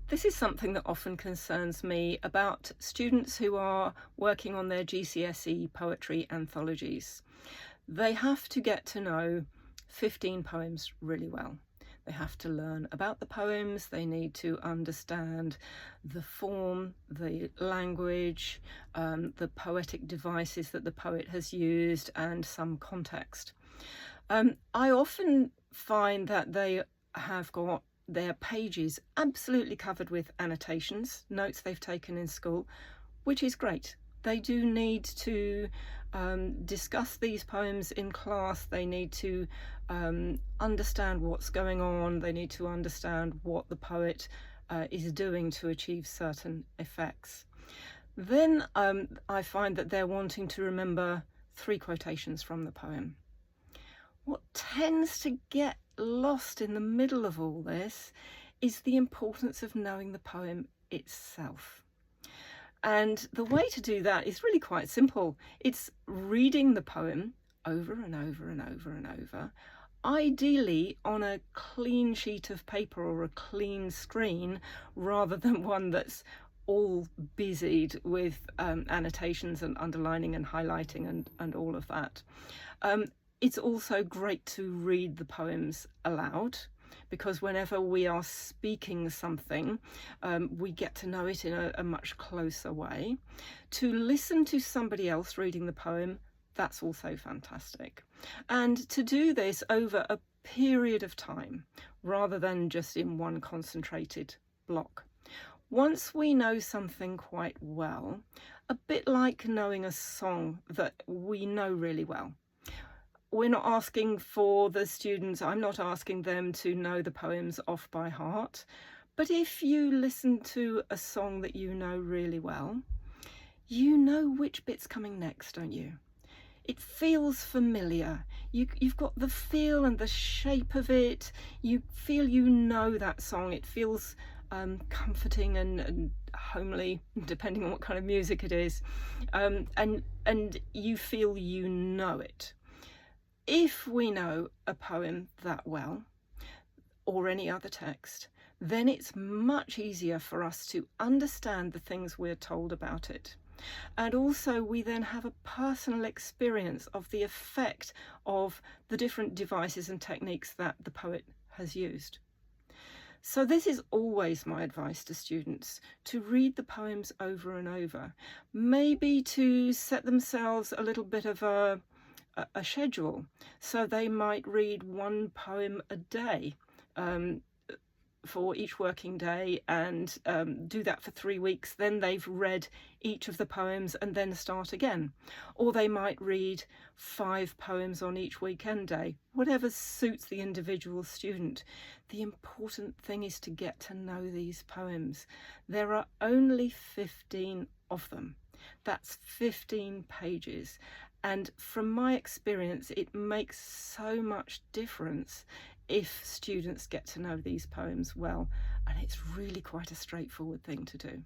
This is something that often concerns me about students who are working on their GCSE Poetry anthologies. They have to get to know 15 poems really well. They have to learn about the poems, they need to understand the form, the language, the poetic devices that the poet has used, and some context. I often find that they have got their pages absolutely covered with annotations, notes they've taken in school, which is great. They do need to discuss these poems in class. They need to understand what's going on. They need to understand what the poet is doing to achieve certain effects. Then I find that they're wanting to remember 3 quotations from the poem. What tends to get lost in the middle of all this is the importance of knowing the poem itself. And the way to do that is really quite simple. It's reading the poem over and over and over and over, ideally on a clean sheet of paper or a clean screen, rather than one that's all busied with annotations and underlining and highlighting and all of that. It's also great to read the poems aloud, because whenever we are speaking something, we get to know it in a much closer way. To listen to somebody else reading the poem, that's also fantastic. And to do this over a period of time, rather than just in one concentrated block. Once we know something quite well, a bit like knowing a song that we know really well, we're not asking for the students, I'm not asking them to know the poems off by heart, but if you listen to a song that you know really well, you know which bit's coming next, don't you? It feels familiar. You've got the feel and the shape of it. You feel you know that song. It feels comforting and homely, depending on what kind of music it is, and you feel you know it. If we know a poem that well, or any other text, then it's much easier for us to understand the things we're told about it. And also we then have a personal experience of the effect of the different devices and techniques that the poet has used. So this is always my advice to students, to read the poems over and over, maybe to set themselves a little bit of a schedule. So they might read 1 poem a day for each working day, and do that for 3 weeks. Then they've read each of the poems and then start again. Or they might read 5 poems on each weekend day, whatever suits the individual student. The important thing is to get to know these poems. There are only 15 of them. That's 15 pages. And from my experience, it makes so much difference if students get to know these poems well. And it's really quite a straightforward thing to do.